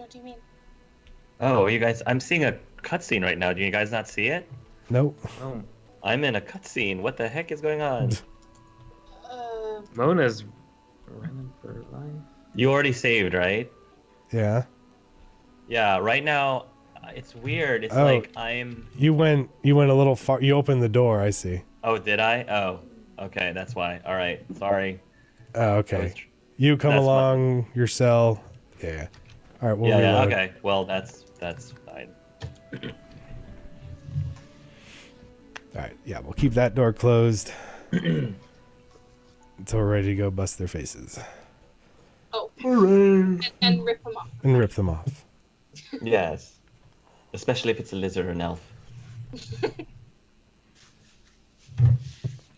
What do you mean? Oh, you guys, I'm seeing a cutscene right now. Do you guys not see it? Nope. Oh, I'm in a cutscene. What the heck is going on? Mona's running for life. You already saved, right? Yeah. Yeah, right now, it's weird. It's Oh. like I'm... You went a little far. You opened the door, I see. Oh, did I? Oh, okay, that's why. All right, sorry. Oh, okay. You come along your cell. Yeah. All right, we'll reload. Okay. Well, that's fine. All right, yeah, we'll keep that door closed until we're ready to go bust their faces. Oh. Hooray! And rip them off. And rip them off. Yes. Especially if it's a lizard or an elf. I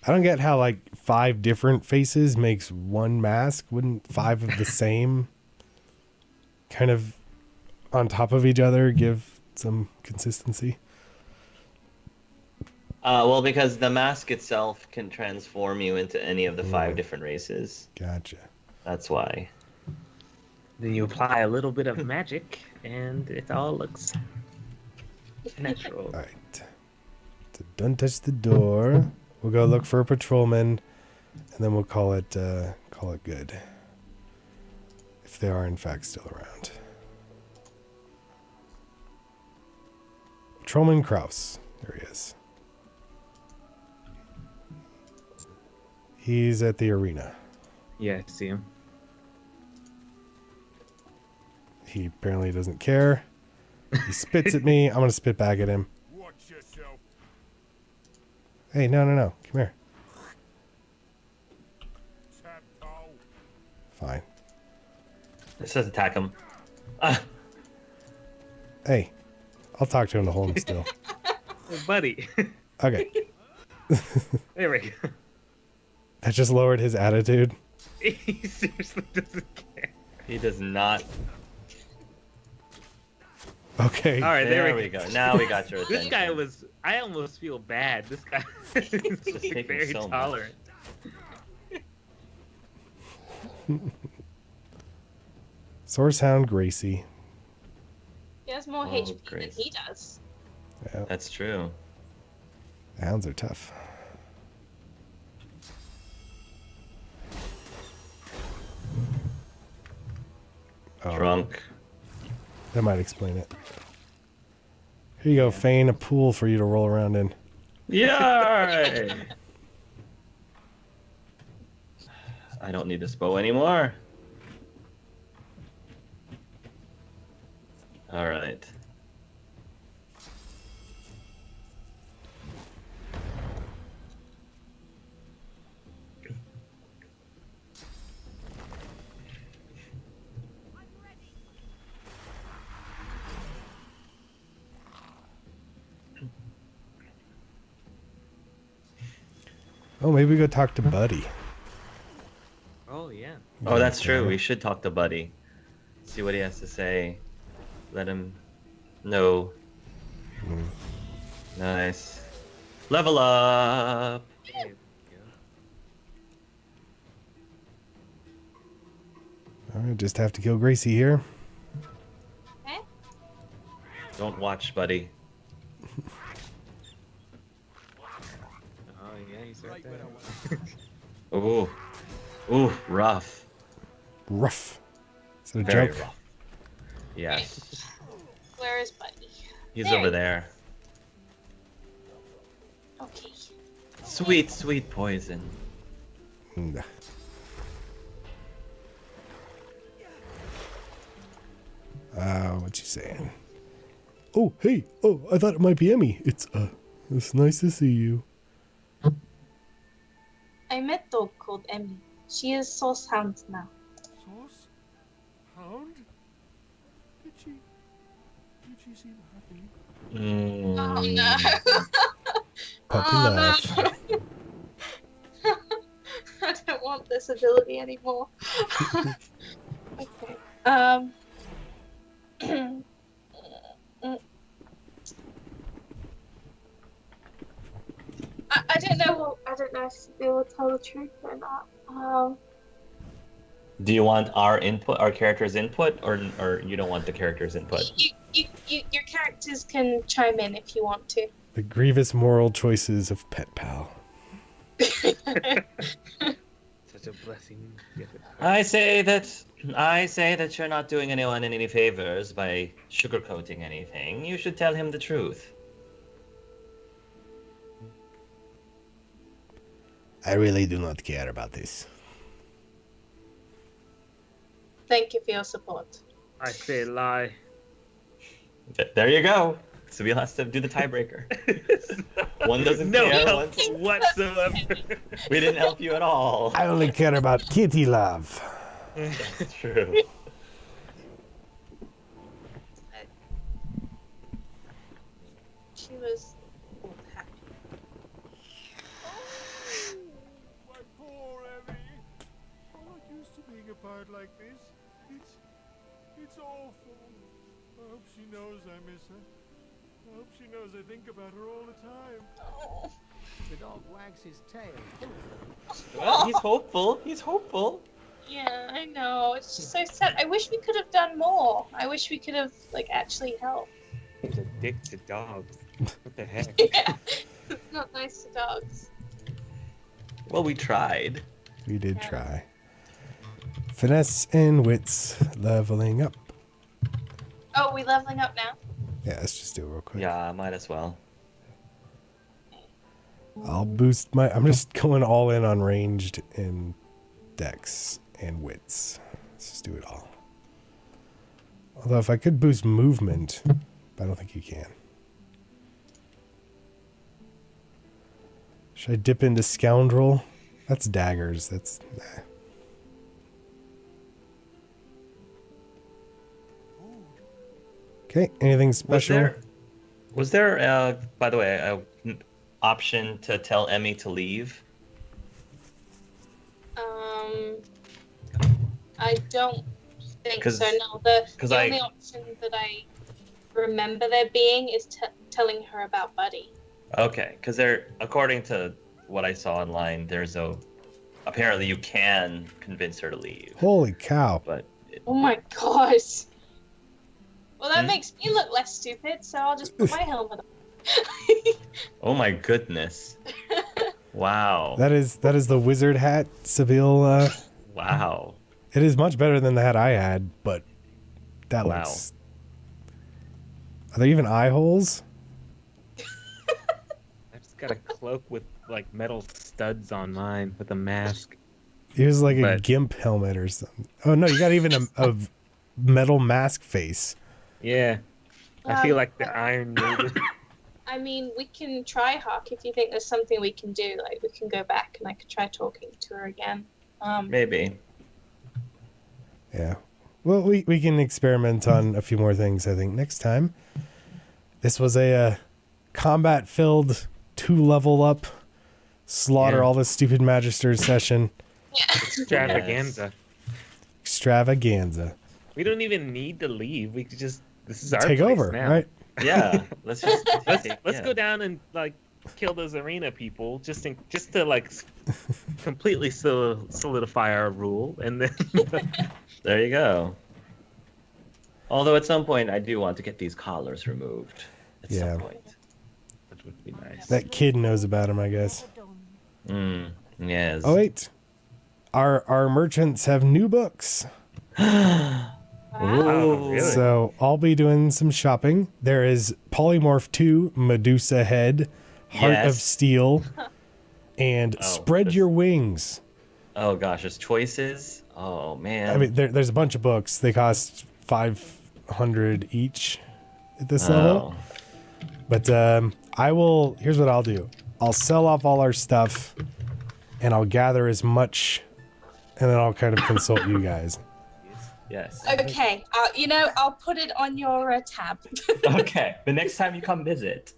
don't get how, like, 5 different faces makes one mask. Wouldn't 5 of the same kind of on top of each other give some consistency? Well, because the mask itself can transform you into any of the 5 different races. Gotcha. That's why. Then you apply a little bit of magic, and it all looks natural. All right. So don't touch the door. We'll go look for a patrolman, and then we'll call it good. If they are in fact still around. Patrolman Kraus. There he is. He's at the arena. Yeah, I see him. He apparently doesn't care. He spits at me. I'm going to spit back at him. Watch yourself. Hey, no. Come here. Septa. Fine. It says attack him. Hey, I'll talk to him to hold him still. Oh, buddy. Okay. There we go. That just lowered his attitude. He seriously doesn't care. He does not. Okay. All right, There we go. Now we got your attention. This guy was... I almost feel bad. This guy is Just taking very so much. tolerant. Sourcehound Gracie. He has more Oh, HP than Grace. he does. Yeah, That's true. hounds are tough. Oh, Drunk. that might explain it. Here you go, Fane, a pool for you to roll around in. Yay! I don't need this bow anymore. All right. Oh, maybe we go talk to Buddy. Oh, yeah. Oh, that's true. We should talk to Buddy. See what he has to say. Let him know. Nice. Level up. There we go. All right, just have to kill Gracie here. Okay? Don't watch, Buddy. Oh, yeah, he's right there. Ooh. Ooh, rough. Rough. Is that a Very joke? rough. Yes. Where is Buddy? He's There. over there. Okay. Sweet, sweet poison. Mm. What you saying? Oh, hey. Oh, I thought it might be Emmy. It's nice to see you. I met a dog called Emmy. She is Sauce Hound now. Sauce? Hound? Did she seem happy? Mm. Oh no. Puppy Oh, love. no. I don't want this ability anymore. Okay. I don't know. I don't know if they will tell the truth or not. Do you want our input, our character's input, or you don't want the character's input? Your characters can chime in if you want to. The grievous moral choices of Pet Pal. Such a blessing. I say that you're not doing anyone any favors by sugarcoating anything. You should tell him the truth. I really do not care about this. Thank you for your support. I say lie. There you go. Seville has to do the tiebreaker. One doesn't No care. help whatsoever. We didn't help you at all. I only care about kitty love. That's true. She was happy. Oh, my poor Emmy. I'm not used to being a part like this. It's awful. I hope she knows I miss her. I hope she knows I think about her all the time. Oh. The dog wags his tail. Well, he's hopeful. He's hopeful. Yeah, I know. It's just so sad. I wish we could have done more. I wish we could have actually helped. He's a dick to dogs. What the heck? Yeah, it's not nice to dogs. Well, we tried. We did Yeah. try. Finesse and wits leveling up. Oh, we leveling up now? Yeah, let's just do it real quick. Yeah, might as well. I'll boost my. I'm just going all in on ranged and dex and wits. Let's just do it all. Although if I could boost movement, but I don't think you can. Should I dip into scoundrel? That's daggers. That's nah. Okay. Anything special? Was there, by the way, an option to tell Emmy to leave? I don't think 'Cause- so. No, the 'cause only option that I remember there being is telling her about Buddy. Okay, because according to what I saw online, apparently you can convince her to leave, Holy cow! but Oh my gosh. Well, that Hmm? makes me look less stupid, so I'll just put my helmet on. oh my goodness, wow, That is the wizard hat, Seville. wow. It is much better than the hat I had, but that Wow. looks. Are there even eye holes? I just got a cloak with like metal studs on mine with a mask. It was like a But- gimp helmet or something. Oh no, you got even a metal mask face. Yeah. I feel Um, like the Iron Maiden. I mean, we can try Hawk if you think there's something we can do. Like, we can go back and I could try talking to her again. Maybe. Yeah. Well, we can experiment on a few more things, I think, next time. This was a combat-filled 2-level up, slaughter Yeah. all the stupid magisters session. Extravaganza. Extravaganza. We don't even need to leave. We could just this is our Take place over, now. right? Yeah, let's just Let's go down and like kill those arena people just to like completely solidify our rule, and then There you go. Although at some point I do want to get these collars removed. At Yeah. some point. which would be nice. That kid knows about him, I guess. Yes. Oh wait, our merchants have new books, Wow. Ooh. really? so I'll be doing some shopping. There is Polymorph 2, Medusa Head, Heart of Yes. Steel, and Oh, Spread this- Your Wings. Oh gosh, there's choices. Oh man. I mean, there's a bunch of books. They cost 500 each at this Oh. level. But I will. Here's what I'll do. I'll sell off all our stuff, and I'll gather as much, and then I'll kind of consult you guys. Yes. Okay, I'll put it on your tab. Okay. The next time you come visit.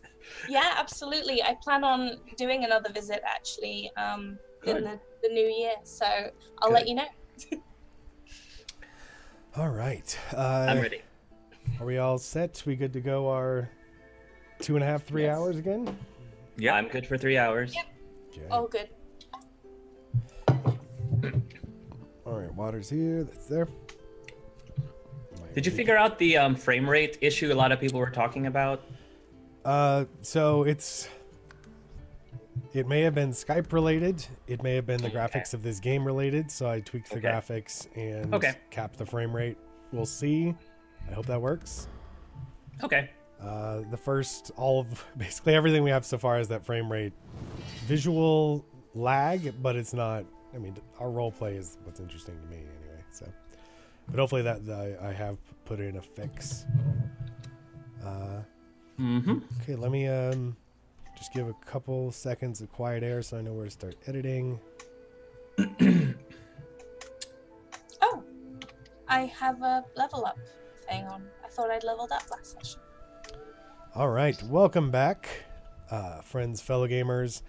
Yeah, absolutely. I plan on doing another visit actually in the new year, so I'll let Good. you know. All right. I'm ready. Are we all set? We good to go? Our 2.5, 3 Yes. hours again? Yeah. I'm good for 3 hours. Yep. Okay. All good. All right. water's here. That's there. Did you figure out the frame rate issue a lot of people were talking about? So it may have been Skype related. It may have been the graphics of this game related. So I tweaked the graphics and capped the frame rate. We'll see. I hope that works. Okay. Basically everything we have so far is that frame rate visual lag, but it's not. I mean, our role play is what's interesting to me anyway. So, but hopefully I have put in a fix. Okay, let me just give a couple seconds of quiet air so I know where to start editing. Oh, I have a level up thing on. I thought I'd leveled up last session. All right, welcome back, friends, fellow gamers.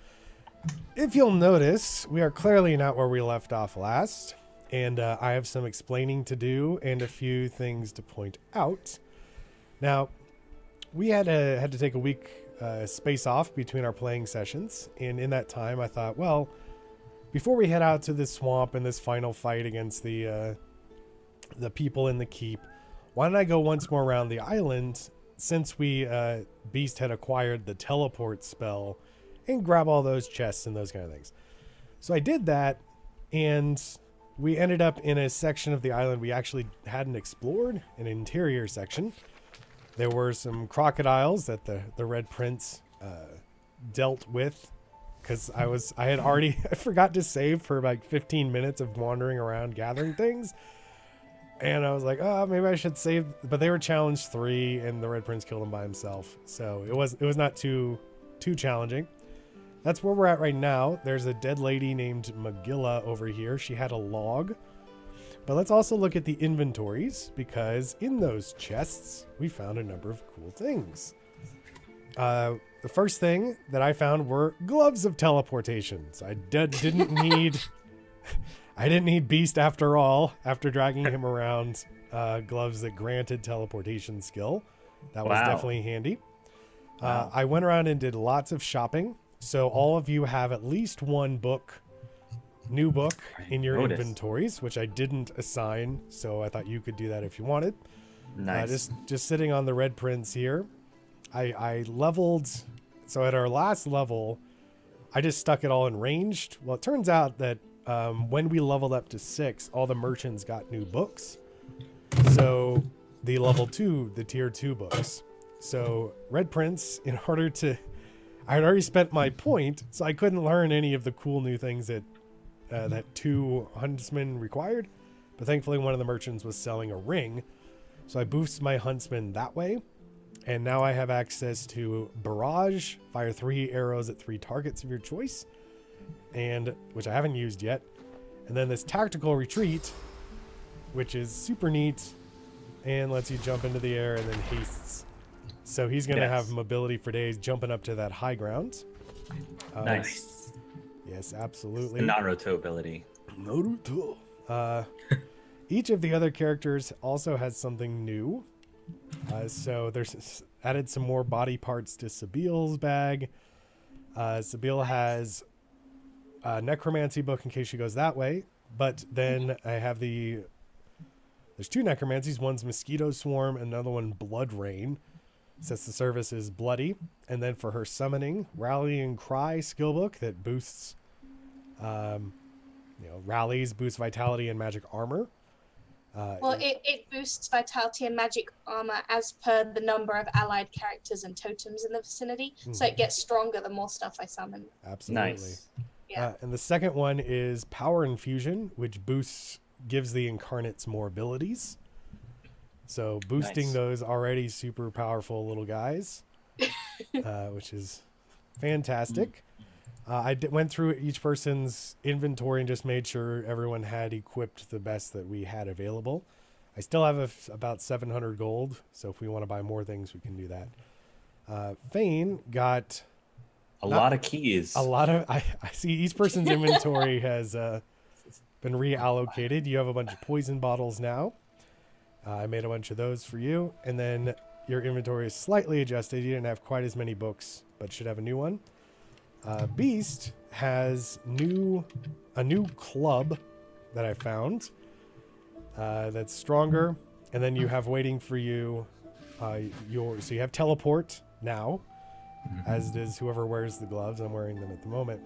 If you'll notice, we are clearly not where we left off last, and I have some explaining to do and a few things to point out. Now, we had to take a week space off between our playing sessions, and in that time I thought, well, before we head out to this swamp and this final fight against the people in the keep, why don't I go once more around the island, since Beast had acquired the teleport spell, and grab all those chests and those kind of things. So I did that, and we ended up in a section of the island we actually hadn't explored, an interior section. There were some crocodiles that the Red Prince dealt with, because I forgot to save for like 15 minutes of wandering around gathering things. And I was like, oh, maybe I should save. But they were challenge 3, and the Red Prince killed him by himself. So it was not too challenging. That's where we're at right now. There's a dead lady named Magilla over here. She had a log. But let's also look at the inventories, because in those chests, we found a number of cool things. The first thing that I found were gloves of teleportation. So I didn't need... I didn't need Beast after all, after dragging him around, gloves that granted teleportation skill. That was definitely handy. I went around and did lots of shopping. So all of you have at least one new book in your inventories, which I didn't assign. So I thought you could do that if you wanted. Nice. Just sitting on the Red Prince here. I leveled. So at our last level, I just stuck it all in ranged. Well, it turns out that when we leveled up to 6, all the merchants got new books. So the level 2, the tier 2 books. So Red Prince, I had already spent my point, so I couldn't learn any of the cool new things that 2 huntsmen required. But thankfully one of the merchants was selling a ring. So I boosted my huntsman that way. And now I have access to Barrage, fire 3 arrows at 3 targets of your choice, and which I haven't used yet. And then this Tactical Retreat, which is super neat and lets you jump into the air and then hastes. So he's going to have mobility for days, jumping up to that high ground. Nice. Yes, absolutely. The Naruto ability. Naruto. Each of the other characters also has something new. So there's added some more body parts to Sabile's bag. Sabile has a necromancy book in case she goes that way. But then I have there's 2 necromancies. One's Mosquito Swarm, another one Blood Rain. Since the service is bloody. And then for her summoning, Rallying Cry skill book that boosts, rallies, boosts vitality and magic armor. It boosts vitality and magic armor as per the number of allied characters and totems in the vicinity. So it gets stronger the more stuff I summon. Absolutely. Nice. Yeah. And the second one is Power Infusion, which gives the incarnates more abilities. So boosting those already super powerful little guys, which is fantastic. I went through each person's inventory and just made sure everyone had equipped the best that we had available. I still have about 700 gold, so if we want to buy more things, we can do that. Fane got a lot of keys. A lot of I see each person's inventory has been reallocated. You have a bunch of poison bottles now. I made a bunch of those for you, and then your inventory is slightly adjusted. You didn't have quite as many books, but should have a new one. Beast has a new club that I found. that's stronger. And then you have waiting for you so you have teleport now, as does whoever wears the gloves. I'm wearing them at the moment.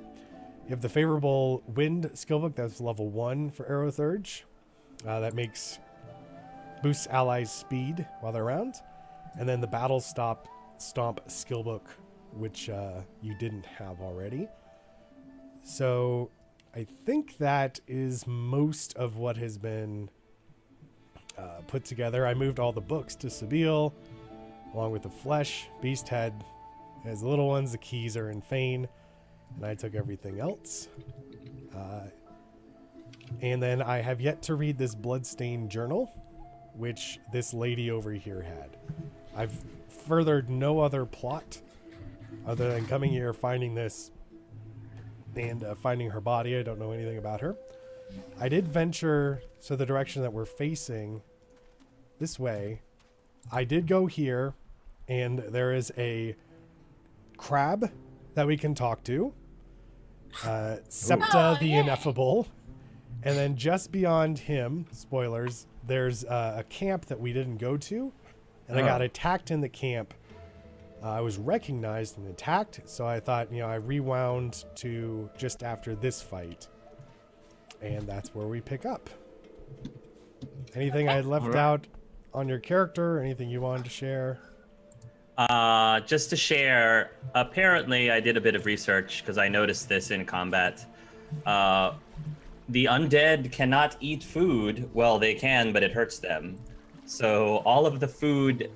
You have the favorable wind skill book. That's level 1 for Arrow Thurge. That boosts allies' speed while they're around. And then the battle stomp skill book, which you didn't have already. So I think that is most of what has been put together. I moved all the books to Sabile, along with the flesh. Beast Head has the little ones. The keys are in Fane. And I took everything else. And then I have yet to read this Bloodstained Journal, which this lady over here had. I've furthered no other plot other than coming here, finding this, and finding her body. I don't know anything about her. I did venture, so the direction that we're facing, this way, I did go here, and there is a crab that we can talk to. Septa the Ineffable. And then just beyond him, spoilers, there's a camp that we didn't go to. And I got attacked in the camp. I was recognized and attacked. So I thought, I rewound to just after this fight. And that's where we pick up. Anything I left out on your character? Anything you wanted to share? Just to share, apparently I did a bit of research because I noticed this in combat. The undead cannot eat food. Well, they can, but it hurts them. So all of the food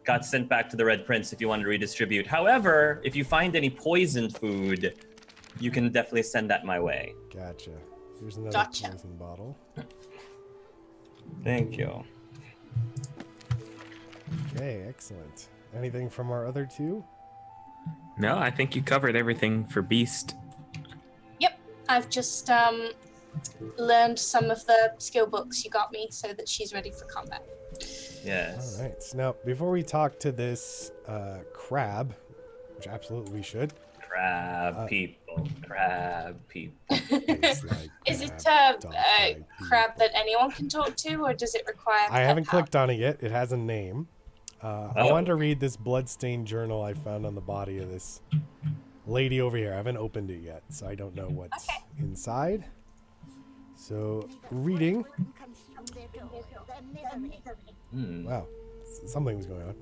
got sent back to the Red Prince if you want to redistribute. However, if you find any poisoned food, you can definitely send that my way. Gotcha. Here's another poison bottle. Thank you. Okay, excellent. Anything from our other two? No, I think you covered everything for Beast. Yep, I've just learned some of the skill books you got me so that she's ready for combat. Yes. All right. So now, before we talk to this crab, which absolutely we should. Crab people. Is it a crab that anyone can talk to, or does it require? I haven't clicked on it yet. It has a name. I wanted to read this bloodstained journal I found on the body of this lady over here. I haven't opened it yet, so I don't know what's inside. So, reading. Wow, something was going on.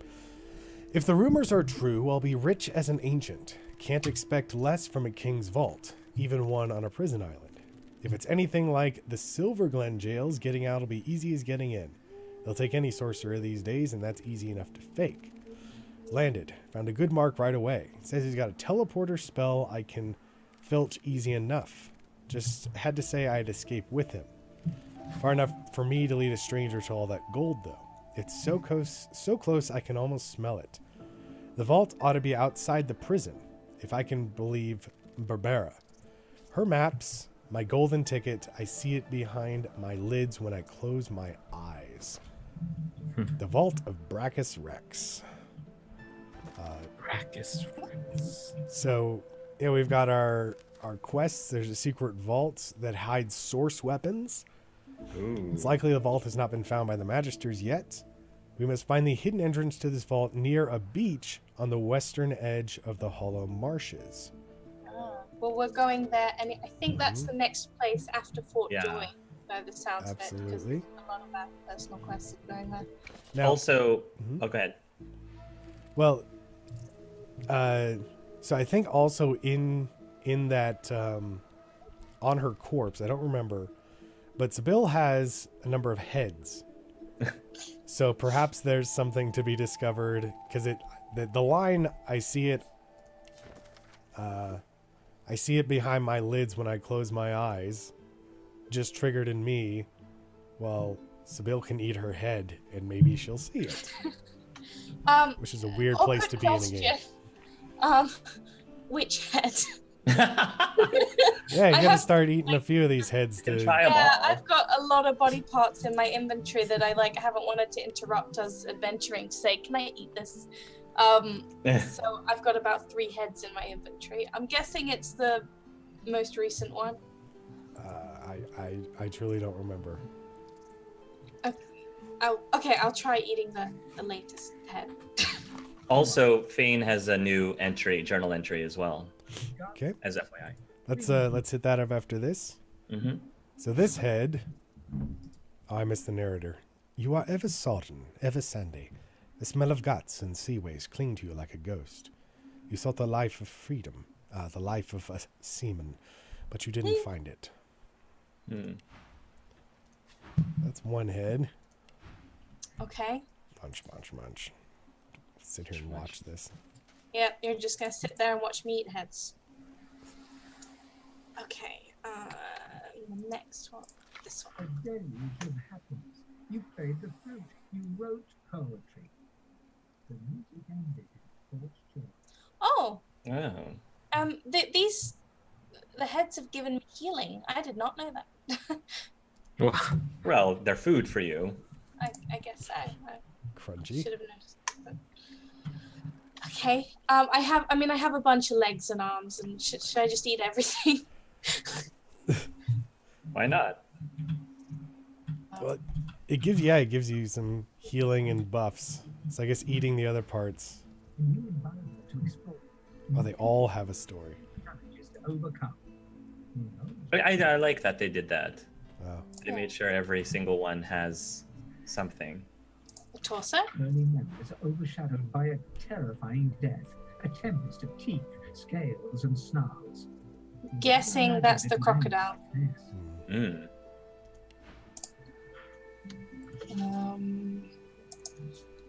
If the rumors are true, I'll be rich as an ancient. Can't expect less from a king's vault, even one on a prison island. If it's anything like the Silver Glen jails, getting out will be easy as getting in. They'll take any sorcerer these days, and that's easy enough to fake. Landed. Found a good mark right away. Says he's got a teleporter spell I can filch easy enough. Just had to say I'd escape with him. Far enough for me to lead a stranger to all that gold, though. It's so close I can almost smell it. The vault ought to be outside the prison, if I can believe Barbara. Her maps, my golden ticket, I see it behind my lids when I close my eyes. The Vault of Brachus Rex. So, we've got our quests. There's a secret vault that hides source weapons. Ooh. It's likely the vault has not been found by the Magisters yet. We must find the hidden entrance to this vault near a beach on the western edge of the Hollow Marshes. Well, we're going there, and I think that's the next place after Fort Joy. By the sounds of it, absolutely. A lot of our personal quests are going there. Now, also, go ahead. Well, so I think also in that on her corpse, I don't remember, but Sabile has a number of heads. So perhaps there's something to be discovered, because the line I see it behind my lids when I close my eyes, just triggered in me. Well, Sabile can eat her head, and maybe she'll see it. Which is a weird place to be in a game. Which head? Yeah, you gotta start eating a few of these heads to try them all. I've got a lot of body parts in my inventory that I haven't wanted to interrupt us adventuring to say, can I eat this? So I've got about 3 heads in my inventory. I'm guessing it's the most recent one. I truly don't remember. I'll try eating the latest head. Also, Fane has a new journal entry as well, Okay. as FYI. Let's hit that up after this. Mm-hmm. So this head, I missed the narrator. You are ever sodden, ever sandy. The smell of guts and sea waste cling to you like a ghost. You sought the life of freedom, the life of a seaman, but you didn't find it. That's one head. Okay. Munch. Sit here and watch this. Yeah, you're just gonna sit there and watch me eat heads. Okay. The next one. This one. A deluge of happiness. You played the flute. You wrote poetry. The music ended in false joy. Oh. Oh. The heads have given me healing. I did not know that. Well, they're food for you. I guess I Crunchy. should have noticed. But... Okay. I have a bunch of legs and arms, and should I just eat everything? Why not? Well, it gives you some healing and buffs. So I guess eating the other parts. A new environment to explore. Oh, they all have a story. Challenges to overcome. I like that they did that. Wow. They made sure every single one has something. The torso? Early memories are overshadowed by a terrifying death, a tempest of teeth, scales, and snarls. Guessing that's the crocodile. Mm.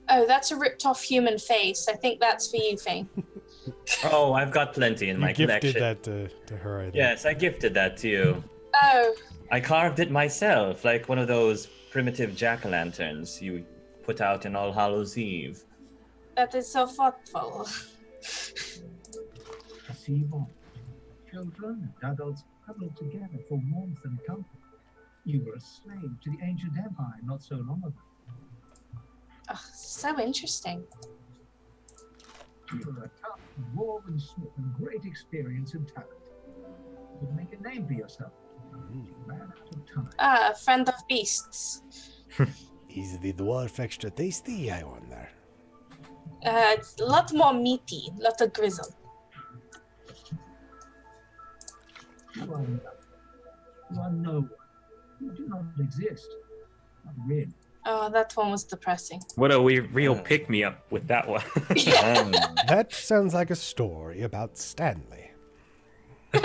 Oh, that's a ripped off human face. I think that's for you, Fane. Oh, I've got plenty in my gifted collection. that to her, I think. Yes, I gifted that to you. Oh. I carved it myself, like one of those primitive jack-o'-lanterns you put out in All Hallows Eve. That is so thoughtful. A sea bond. Children and adults huddled together for warmth and comfort. You were a slave to the ancient empire not so long ago. Oh, so interesting. You were a tough, woven smith with great experience and talent. You could make a name for yourself. You ran out of time. Ah, friend of beasts. Is the dwarf extra tasty, I wonder? It's a lot more meaty, a lot of grizzle. You are nothing. You are no one. You do not exist. Not really. Oh, that one was depressing. What a real pick-me-up with that one. That sounds like a story about Stanley. You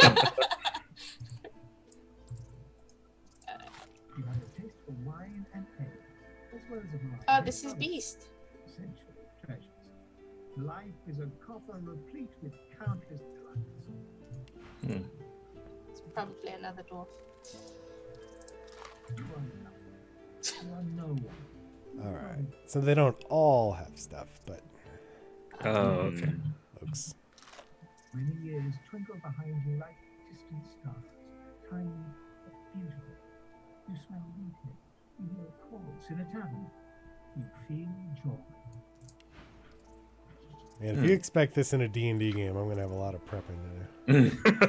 have a taste for wine and ale, as well as a variety Oh, of this is other Beast. essential treasures. Life is a coffer replete with countless delights. It's probably another dwarf. You are nothing. You are no one. All right. So they don't all have stuff, but Oh, okay. looks. Many years twinkle behind you like distant stars, tiny but beautiful. You smell winter. You hear calls in a tavern. You feel joy. Man, if you expect this in a D&D game, I'm gonna have a lot of prepping to do. People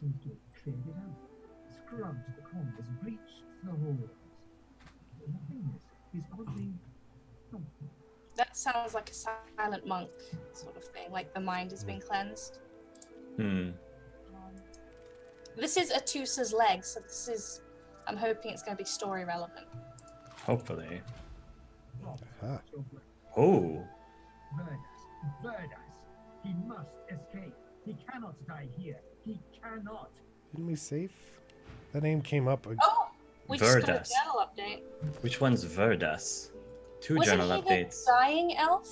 seem to have cleared it out, scrubbed the corners, bleached the halls. The nothingness is oddly comforting. That sounds like a silent monk sort of thing, like the mind has been cleansed. This is Atusa's leg, so this is... I'm hoping it's going to be story relevant. Hopefully. Uh-huh. Oh. Verdas. He must escape. He cannot die here. He cannot. Didn't we save? That name came up. Oh! We just got a Verdas. journal update. Which one's Verdas? Two Wasn't journal he updates. the dying elf?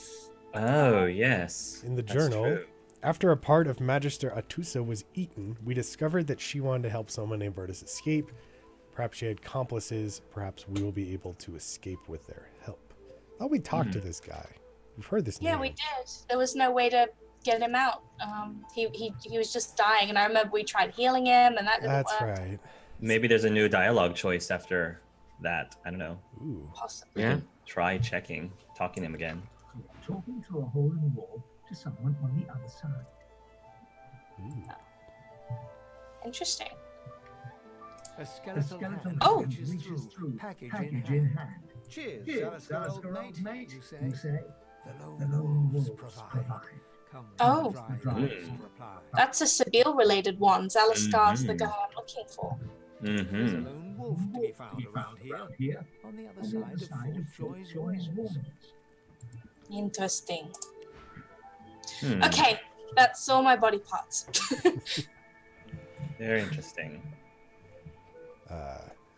Oh, yes. In the That's journal, true. after a part of Magister Atusa was eaten, we discovered that she wanted to help someone named Vertus escape. Perhaps she had accomplices. Perhaps we will be able to escape with their help. Thought we talked to this guy. We've heard this name. Yeah, we did. There was no way to get him out. He was just dying, and I remember we tried healing him, and that didn't That's work. right. Maybe there's a new dialogue choice after that. I don't know. Ooh. Possibly. Yeah. Try talking to him again. You are talking through a hole in the wall to someone on the other side. Ooh. Interesting. A A skeletal hand Oh. reaches through, package in hand. Cheers, Cheers, Alistair, old mate, you you say. say. The lone wolves provide. Come Oh. with the dry Mm. reply. That's a Sabine related one. Zaliskar's the Mhm. guy I'm looking for. There's a Mm-hmm. lone wolf to be found around here, on the other side of Fort Joy's walls. Interesting. Hmm. Okay, that's all my body parts. Very interesting.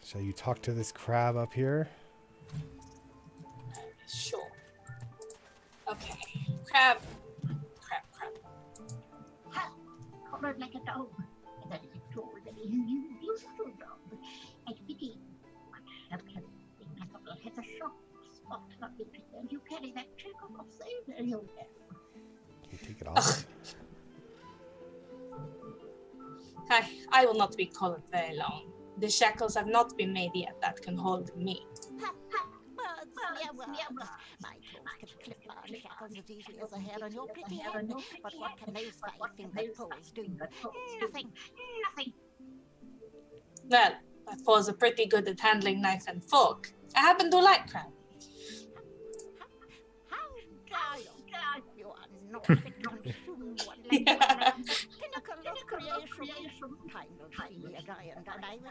Shall you talk to this crab up here? Sure. Okay. Crab. Covered like a dog. And that is a tool that is a beautiful dog. I pity what helpless Ineffable has a sharp spot for interest, and you carry that check off there, you will. You take it off. I will not be collared very long. The shackles have not been made yet that can hold me. My toes can clip on shackles as easily as a hair on your pretty head. But what can those five-fingered paws do? Nothing. Well, my paws are pretty good at handling knife and fork. I happen to like crab. How dare you? You are not fit to consume one like one. Pinnacle of creation. Kind of see a giant alive.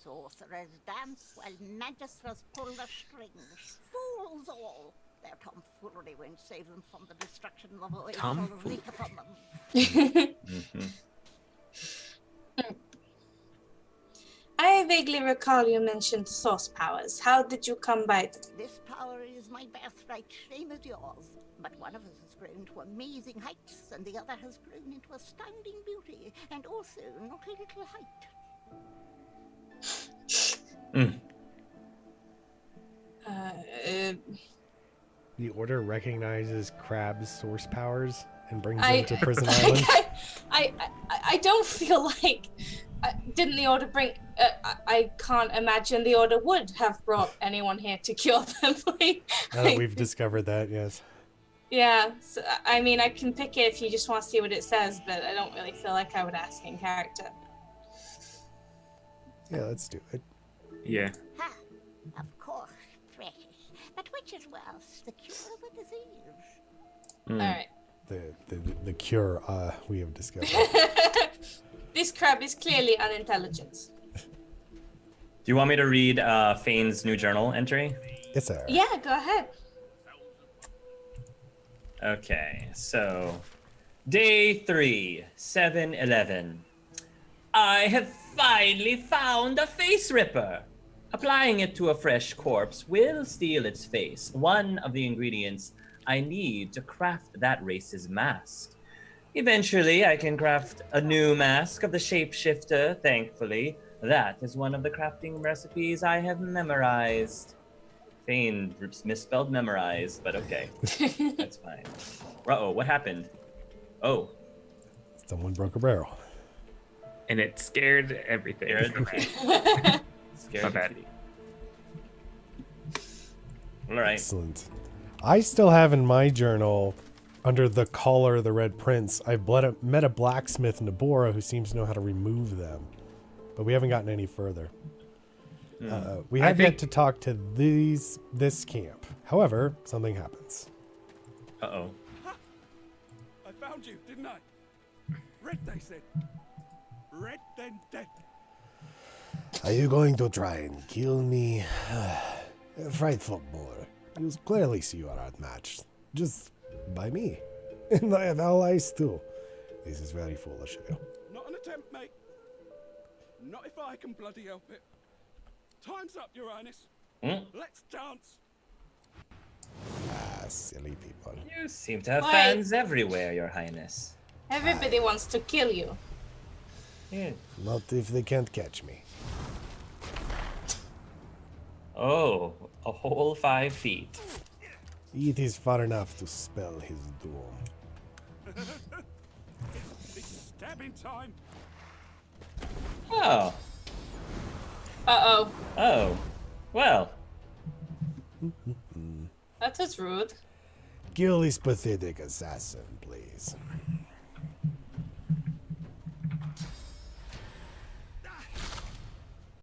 Sorcerers dance while magisters pull the strings. Fools all! Their tomfoolery won't save them from the destruction of the shall wreak upon them. Mm-hmm. I vaguely recall you mentioned source powers. How did you come by them? This power is my birthright, same as yours. But one of us has grown to amazing heights, and the other has grown into astounding beauty, and also not a little height. The Order recognizes Crab's source powers and brings I- them to Prison Island. I don't feel like didn't the Order bring? I can't imagine the Order would have brought anyone here to cure them. Now that we've discovered that, yes. Yeah, so, I mean, I can pick it if you just want to see what it says, but I don't really feel like I would ask in character. Yeah, let's do it. Yeah. Ha! Of course, precious. But which is worse, the cure of a disease? Mm. All right. The cure we have discovered. This crab is clearly unintelligent. Do you want me to read Fane's new journal entry? Yes, sir. Yeah, go ahead. Okay, so day 3, 7/11. I have finally found a face ripper. Applying it to a fresh corpse will steal its face, one of the ingredients I need to craft that race's mask. Eventually, I can craft a new mask of the shapeshifter, thankfully. That is one of the crafting recipes I have memorized. Fane misspelled memorized, but okay. That's fine. Uh-oh, what happened? Oh. Someone broke a barrel. And it scared everything. Scared My bad. the kitty. All right. Excellent. I still have in my journal, under the collar of the Red Prince, I've met a blacksmith in Nabora who seems to know how to remove them. But we haven't gotten any further. We have yet to talk to this camp. However, something happens. Uh-oh. I found you, didn't I? Red, they said. Red, then dead. Are you going to try and kill me? Frightful boy. You clearly see you are outmatched. Just by me. And I have allies too. This is very foolish of you. Not an attempt, mate. Not if I can bloody help it. Time's up, Your Highness. Let's dance. Ah, silly people. You seem to have Why? fans everywhere, Your Highness. Everybody wants to kill you. Yeah. Not if they can't catch me. Oh, a whole 5 feet. It is far enough to spell his doom. It's stabbing time. Oh. Uh-oh. Oh. Well. That was rude. Kill this pathetic assassin, please.